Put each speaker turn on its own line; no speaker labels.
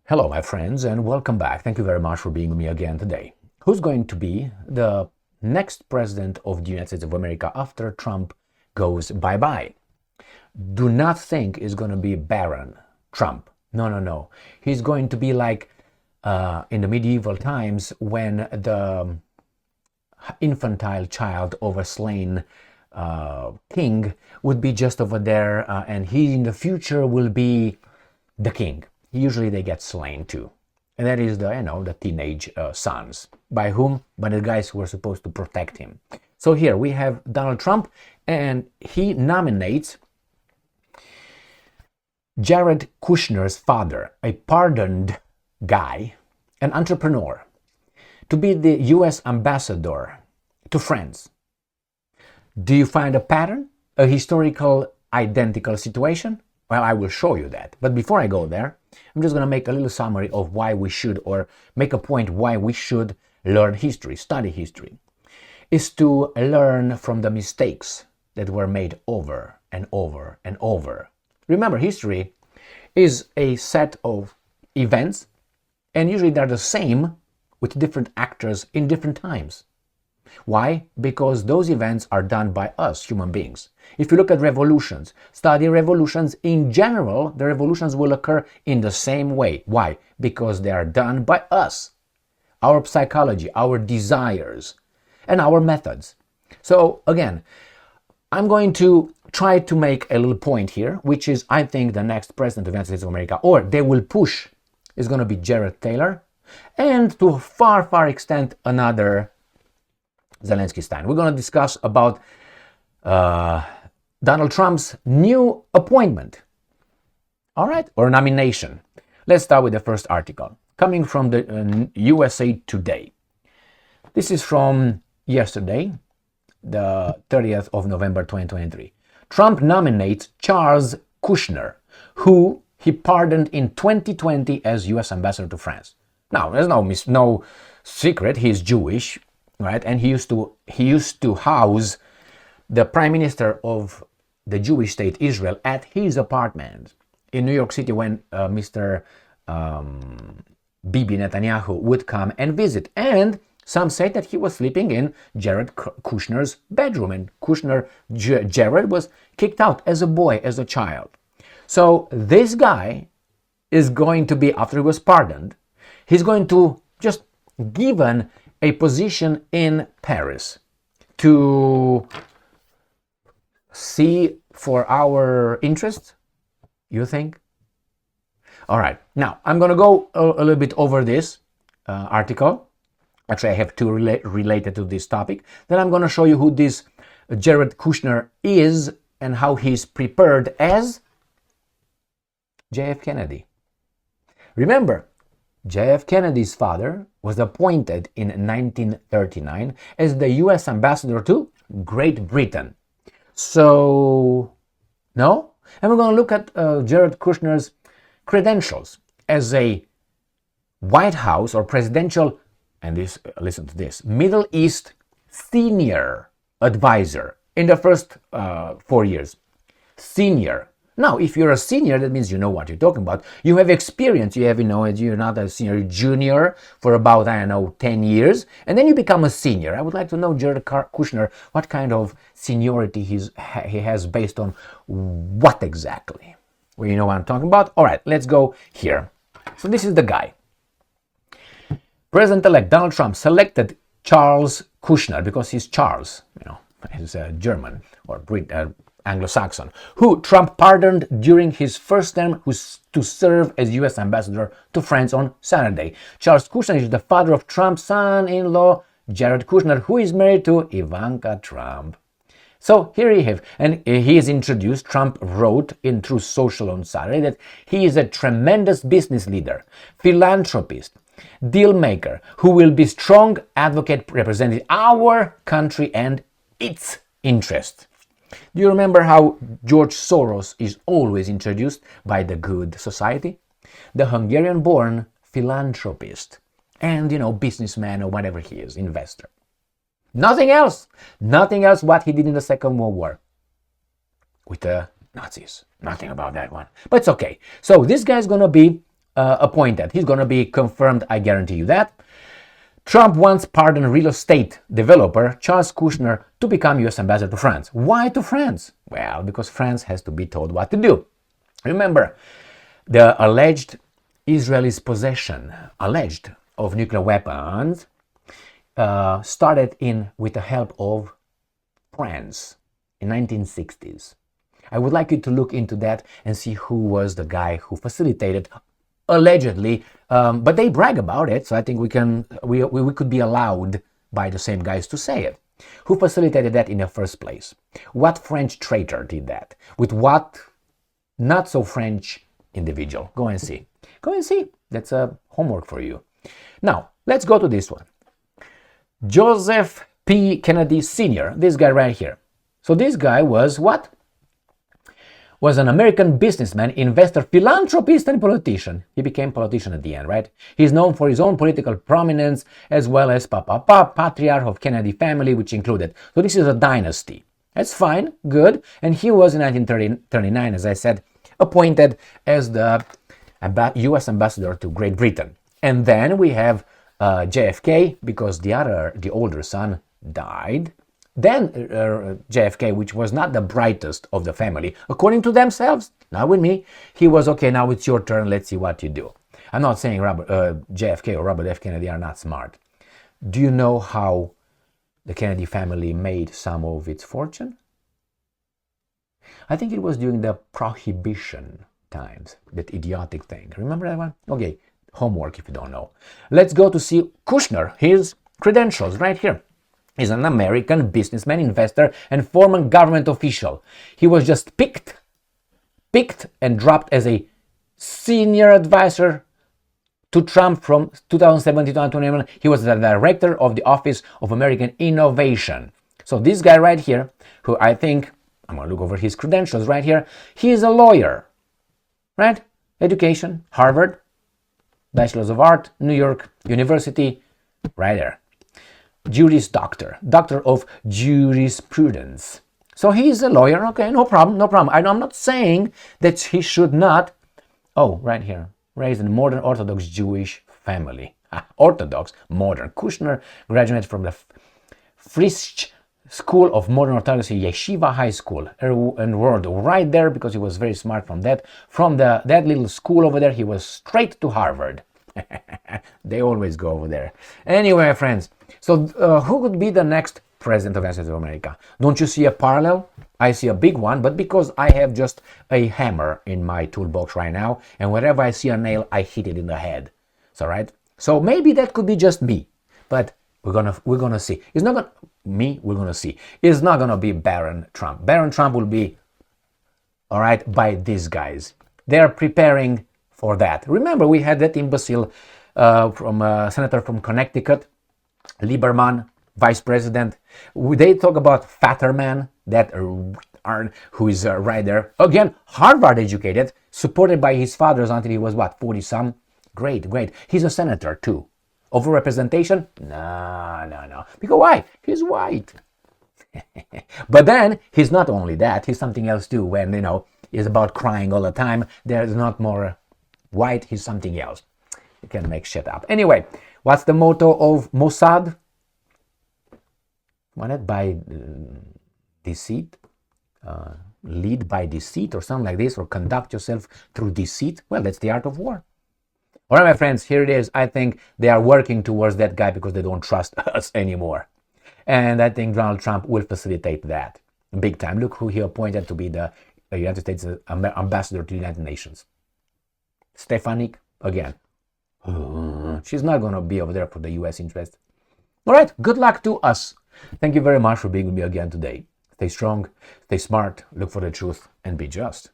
Hello, my friends, and welcome back. Thank you very much for being with me again today. Who's going to be the next president of the United States of America after Trump goes bye-bye? Do not think it's going to be Baron Trump. No. He's going to be like in the medieval times when the infantile child of a slain king would be just over there, and he in the future will be the king. Usually they get slain too. And that is the teenage sons. By whom? By the guys who are supposed to protect him. So here we have Donald Trump, and he nominates Jared Kushner's father, a pardoned guy, an entrepreneur, to be the US ambassador to France. Do you find a pattern? A historical identical situation? Well, I will show you that. But before I go there, I'm just going to make a little summary of why we should, or make a point why we should learn history, study history. Is to learn from the mistakes that were made over and over and over. Remember, history is a set of events, and usually they're the same with different actors in different times. Why? Because those events are done by us, human beings. If you look at revolutions, study revolutions in general, the revolutions will occur in the same way. Why? Because they are done by us, our psychology, our desires, and our methods. So again, I'm going to try to make a little point here, which is I think the next president of the United States of America, or they will push, is going to be Jared Taylor, and to a far extent another Zelensky Stein. We're going to discuss about Donald Trump's new appointment, all right, or nomination. Let's start with the first article coming from the USA Today. This is from yesterday, the 30th of November 2023. Trump nominates Charles Kushner, who he pardoned in 2020 as US ambassador to France. Now, there's no secret, he's Jewish. Right, and he used to house the prime minister of the Jewish state Israel at his apartment in New York City when Mr. Bibi Netanyahu would come and visit. And some say that he was sleeping in Jared Kushner's bedroom, and Jared was kicked out as a boy, as a child. So this guy is going to be, after he was pardoned, he's going to just given a position in Paris to see for our interests, you think? All right, now I'm going to go a little bit over this article. Actually, I have two related to this topic. Then I'm going to show you who this Jared Kushner is and how he's prepared as JF Kennedy. Remember, JF Kennedy's father was appointed in 1939 as the US ambassador to Great Britain. So, no? And we're going to look at Jared Kushner's credentials as a White House or presidential, and listen to this, Middle East senior advisor in the first 4 years. Senior. Now, if you're a senior, that means you know what you're talking about. You have experience. You have, you're not a senior, junior for about, 10 years. And then you become a senior. I would like to know, Jared Kushner, what kind of seniority he has based on what exactly? Well, you know what I'm talking about? All right, let's go here. So this is the guy. President-elect Donald Trump selected Charles Kushner, because he's Charles, he's German or Anglo-Saxon, who Trump pardoned during his first term to serve as U.S. ambassador to France on Saturday. Charles Kushner is the father of Trump's son-in-law, Jared Kushner, who is married to Ivanka Trump. So here you have, and he is introduced. Trump wrote in Truth Social on Saturday that he is a tremendous business leader, philanthropist, deal maker, who will be strong advocate representing our country and its interests. Do you remember how George Soros is always introduced by the good society? The Hungarian-born philanthropist and, businessman or whatever he is, investor. Nothing else what he did in the Second World War with the Nazis. Nothing about that one. But it's okay. So this guy is going to be appointed. He's going to be confirmed, I guarantee you that. Trump once pardoned real estate developer Charles Kushner to become U.S. ambassador to France. Why to France? Well, because France has to be told what to do. Remember, the alleged Israel's possession, of nuclear weapons started with the help of France in 1960s. I would like you to look into that and see who was the guy who facilitated, allegedly, but they brag about it, so I think we could be allowed by the same guys to say it. Who facilitated that in the first place? What French traitor did that? With what not so French individual? Go and see. Go and see. That's a homework for you. Now, let's go to this one. Joseph P. Kennedy Sr., this guy right here. So this guy was what? Was an American businessman, investor, philanthropist, and politician. He became politician at the end, right? He's known for his own political prominence as well as patriarch of Kennedy family, which included. So this is a dynasty. That's fine, good. And he was in 1939, as I said, appointed as the U.S. ambassador to Great Britain. And then we have JFK, because the older son died. Then JFK, which was not the brightest of the family, according to themselves, not with me, he was, okay, now it's your turn, let's see what you do. I'm not saying JFK or Robert F. Kennedy are not smart. Do you know how the Kennedy family made some of its fortune? I think it was during the Prohibition times, that idiotic thing. Remember that one? Okay, homework if you don't know. Let's go to see Kushner, his credentials right here. He's an American businessman, investor, and former government official. He was just picked and dropped as a senior advisor to Trump from 2017 to 2021. He was the director of the Office of American Innovation. So this guy right here, who I think, I'm going to look over his credentials right here. He is a lawyer, right? Education, Harvard, Bachelor's of Art, New York University, right there. Juris Doctor of Jurisprudence. So he's a lawyer, okay, no problem. I'm not saying that he should not, right here, raised in a modern Orthodox Jewish family. Orthodox, modern. Kushner graduated from the Frisch School of Modern Orthodoxy, Yeshiva High School, enrolled right there because he was very smart from that. From that little school over there, he was straight to Harvard. They always go over there. Anyway, friends, so who could be the next president of the United States of America? Don't you see a parallel? I see a big one, but because I have just a hammer in my toolbox right now, and wherever I see a nail, I hit it in the head. So, right? So maybe that could be just me, but we're gonna see. It's not gonna we're gonna see. It's not gonna be Baron Trump. Baron Trump will be, all right, by these guys. They're preparing for that. Remember, we had that imbecile from senator from Connecticut, Lieberman, vice president. They talk about Fatterman, that who is right there. Again, Harvard educated, supported by his fathers until he was, 40-some? Great. He's a senator, too. Overrepresentation? No. Because why? He's white. But then, he's not only that, he's something else, too. When, he's about crying all the time, there's not more white, he's something else. You can make shit up. Anyway, what's the motto of Mossad? Wanted by deceit, lead by deceit, or something like this, or conduct yourself through deceit. Well, that's the art of war. All right, my friends, here it is. I think they are working towards that guy because they don't trust us anymore. And I think Donald Trump will facilitate that big time. Look who he appointed to be the United States ambassador to the United Nations. Stefanik, again. She's not going to be over there for the U.S. interest. All right, good luck to us. Thank you very much for being with me again today. Stay strong, stay smart, look for the truth, and be just.